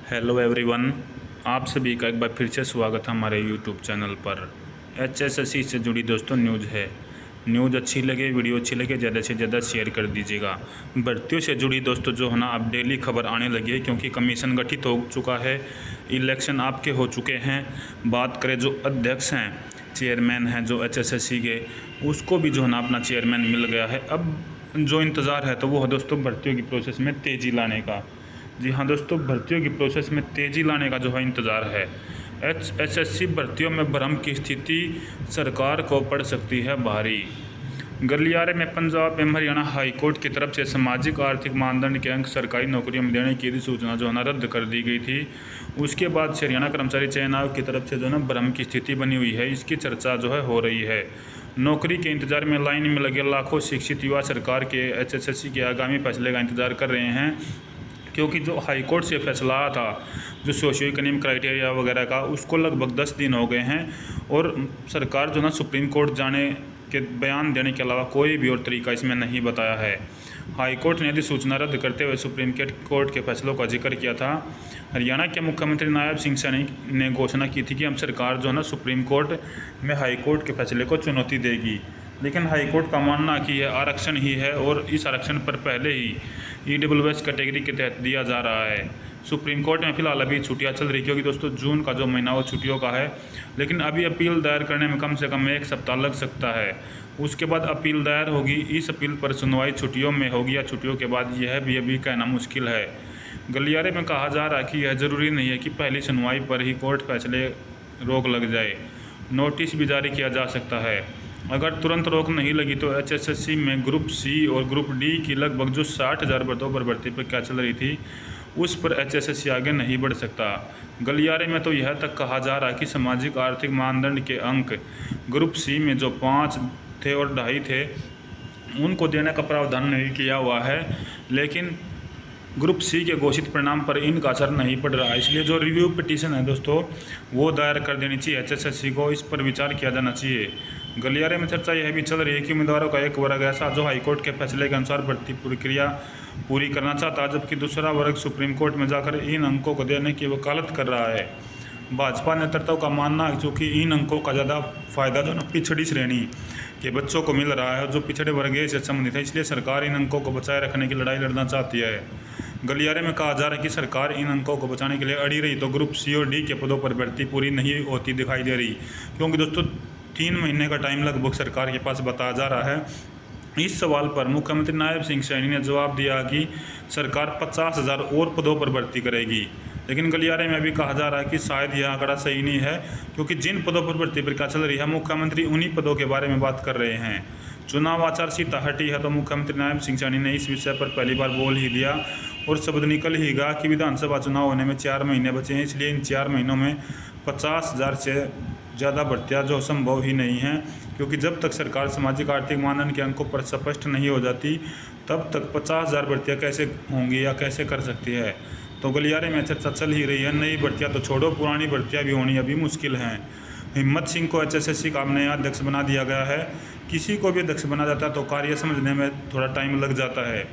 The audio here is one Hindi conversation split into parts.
हेलो एवरीवन, आप सभी का एक बार फिर से स्वागत है हमारे यूट्यूब चैनल पर। एचएसएससी से जुड़ी दोस्तों न्यूज़ है। न्यूज़ अच्छी लगे, वीडियो अच्छी लगे, ज़्यादा से ज़्यादा शेयर कर दीजिएगा। भर्तियों से जुड़ी दोस्तों जो है ना, अब डेली खबर आने लगी है क्योंकि कमीशन गठित हो चुका है, इलेक्शन आपके हो चुके हैं। बात करें जो अध्यक्ष हैं, चेयरमैन हैं जो एचएसएससी के, उसको भी जो है ना अपना चेयरमैन मिल गया है। अब जो इंतज़ार है तो वो है दोस्तों भर्तियों की प्रोसेस में तेज़ी लाने का। जी हाँ दोस्तों, भर्तियों की प्रोसेस में तेज़ी लाने का जो है इंतज़ार है। एचएसएससी भर्तियों में भ्रम की स्थिति सरकार को पड़ सकती है भारी। गलियारे में पंजाब एवं हरियाणा हाईकोर्ट की तरफ से सामाजिक आर्थिक मानदंड के अंक सरकारी नौकरियों में देने की अधिसूचना जो है ना रद्द कर दी गई थी। उसके बाद से हरियाणा कर्मचारी चयन आयोग की तरफ से जो है ना भ्रम की स्थिति बनी हुई है, इसकी चर्चा जो है हो रही है। नौकरी के इंतजार में लाइन में लगे लाखों शिक्षित युवा सरकार के एचएसएससी के आगामी फैसले का इंतजार कर रहे हैं, क्योंकि जो हाई कोर्ट से फैसला आया था जो सोशियो इकोनॉमिक क्राइटेरिया वगैरह का, उसको लगभग 10 दिन हो गए हैं और सरकार जो ना सुप्रीम कोर्ट जाने के बयान देने के अलावा कोई भी और तरीका इसमें नहीं बताया है। हाई कोर्ट ने अधिसूचना रद्द करते हुए सुप्रीम कोर्ट के फैसलों का जिक्र किया था। हरियाणा के मुख्यमंत्री नायब सिंह सैनी ने घोषणा की थी कि अब सरकार जो है ना सुप्रीम कोर्ट में हाई कोर्ट के फैसले को चुनौती देगी, लेकिन हाई कोर्ट का मानना कि यह आरक्षण ही है और इस आरक्षण पर पहले ही ईडब्ल्यूएस कैटेगरी के तहत दिया जा रहा है। सुप्रीम कोर्ट में फिलहाल अभी छुट्टियां चल रही, क्योंकि दोस्तों जून का जो महीना वो छुट्टियों का है, लेकिन अभी अपील दायर करने में कम से कम 1 सप्ताह लग सकता है। उसके बाद अपील दायर होगी, इस अपील पर सुनवाई छुट्टियों में होगी या छुट्टियों के बाद, यह भी अभी कहना मुश्किल है। गलियारे में कहा जा रहा है कि यह ज़रूरी नहीं है कि पहली सुनवाई पर ही कोर्ट फैसले रोक लग जाए, नोटिस भी जारी किया जा सकता है। अगर तुरंत रोक नहीं लगी तो एचएसएससी में ग्रुप सी और ग्रुप डी की लगभग जो 60,000 पदों पर भर्ती प्रक्रिया चल रही थी, उस पर एचएसएससी आगे नहीं बढ़ सकता। गलियारे में तो यह तक कहा जा रहा है कि सामाजिक आर्थिक मानदंड के अंक ग्रुप सी में जो 5 थे और 2.5 थे, उनको देने का प्रावधान नहीं किया हुआ है, लेकिन ग्रुप सी के घोषित परिणाम पर इनका असर नहीं पड़ रहा है। इसलिए जो रिव्यू पिटीशन है दोस्तों, वो दायर कर देनी चाहिए एचएसएससी को, इस पर विचार किया जाना चाहिए। गलियारे में चर्चा यह भी चल रही है कि उम्मीदवारों का एक वर्ग ऐसा जो हाईकोर्ट के फैसले के अनुसार भर्ती प्रक्रिया पूरी करना चाहता है, जबकि दूसरा वर्ग सुप्रीम कोर्ट में जाकर इन अंकों को देने की वकालत कर रहा है। भाजपा नेतृत्व का मानना है चूँकि इन अंकों का ज़्यादा फायदा जो ना पिछड़ी श्रेणी के बच्चों को मिल रहा है, जो पिछड़े वर्ग से संबंधित है, इसलिए सरकार इन अंकों को बचाए रखने की लड़ाई लड़ना चाहती है। गलियारे में कहा जा रहा है कि सरकार इन अंकों को बचाने के लिए अड़ी रही तो ग्रुप सी और डी के पदों पर भर्ती पूरी नहीं होती दिखाई दे रही, क्योंकि दोस्तों 3 महीने का टाइम लगभग सरकार के पास बताया जा रहा है। इस सवाल पर मुख्यमंत्री नायब सिंह सैनी ने जवाब दिया कि सरकार 50,000 और पदों पर भर्ती करेगी, लेकिन गलियारे में भी कहा जा रहा है कि शायद यह आंकड़ा सही नहीं है, क्योंकि जिन पदों पर भर्ती प्रक्रिया चल रही है मुख्यमंत्री उन्हीं पदों के बारे में बात कर रहे हैं। चुनाव आचार संहिता हटी है तो मुख्यमंत्री नायब सिंह सैनी ने इस विषय पर पहली बार बोल ही दिया और शब्द निकल ही गया कि विधानसभा चुनाव होने में 4 महीने बचे हैं, इसलिए इन 4 महीनों में 50,000 से ज़्यादा भर्तियाँ जो संभव ही नहीं हैं, क्योंकि जब तक सरकार सामाजिक आर्थिक मानदंड के अंकों पर स्पष्ट नहीं हो जाती, तब तक 50,000 भर्तियाँ कैसे होंगी या कैसे कर सकती है। तो गलियारे में चर्चा चल ही रही है, नई भर्तियाँ तो छोड़ो, पुरानी भर्तियाँ भी होनी अभी मुश्किल हैं। हिम्मत सिंह को एचएसएससी का नया अध्यक्ष बना दिया गया है। किसी को भी अध्यक्ष बना जाता है तो कार्य समझने में थोड़ा टाइम लग जाता है।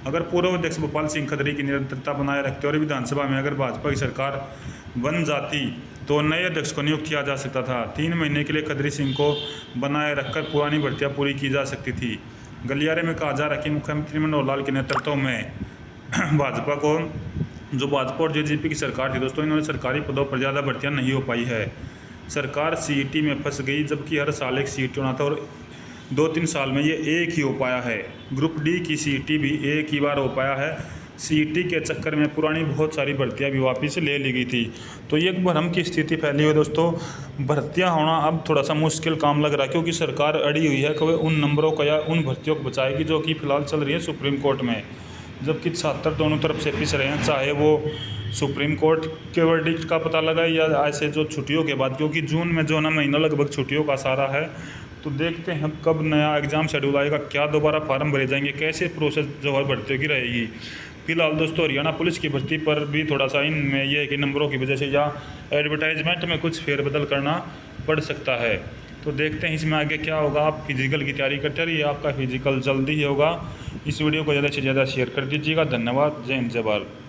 अगर पूर्व अध्यक्ष भोपाल सिंह खत्री की निरंतरता बनाए रखते और विधानसभा में अगर भाजपा की सरकार बन जाती तो नए अध्यक्ष को नियुक्त किया जा सकता था। 3 महीने के लिए खत्री सिंह को बनाए रखकर पुरानी भर्तियाँ पूरी की जा सकती थी। गलियारे में कहा जा रहा है कि मुख्यमंत्री मनोहर लाल के नेतृत्व में भाजपा और जेजेपी की सरकार थी दोस्तों, इन्होंने सरकारी पदों पर ज़्यादा भर्तियाँ नहीं हो पाई है। सरकार सीईटी में फंस गई, जबकि हर साल एक सीईटी होना था और 2-3 साल में ये एक ही हो पाया है। ग्रुप डी की सीईटी भी एक ही बार हो पाया है। सीईटी के चक्कर में पुरानी बहुत सारी भर्तियां भी वापस ले ली गई थी, तो ये एक भ्रम की स्थिति फैली हुई दोस्तों। भर्तियां होना अब थोड़ा सा मुश्किल काम लग रहा है, क्योंकि सरकार अड़ी हुई है कि वह उन नंबरों का या उन भर्तियों को बचाएगी जो कि फिलहाल चल रही है सुप्रीम कोर्ट में, जबकि छात्र दोनों तरफ से पिस रहे हैं, चाहे वो सुप्रीम कोर्ट के वर्डिक्ट का पता लगाए या ऐसे जो छुट्टियों के बाद, क्योंकि जून में जो ना महीना लगभग छुट्टियों का सारा है। तो देखते हैं कब नया एग्ज़ाम शेड्यूल आएगा, क्या दोबारा फार्म भरे जाएंगे, कैसे प्रोसेस जो है भर्तियों की रहेगी। फिलहाल दोस्तों हरियाणा पुलिस की भर्ती पर भी थोड़ा सा इनमें यह है कि नंबरों की वजह से या एडवर्टाइजमेंट में कुछ फेरबदल करना पड़ सकता है। तो देखते हैं इसमें आगे क्या होगा। आप फिजिकल की तैयारी करते रहिए, आपका फिजिकल जल्दी ही होगा। इस वीडियो को ज़्यादा से ज़्यादा शेयर कर दीजिएगा। धन्यवाद। जय हिंद, जय भारत।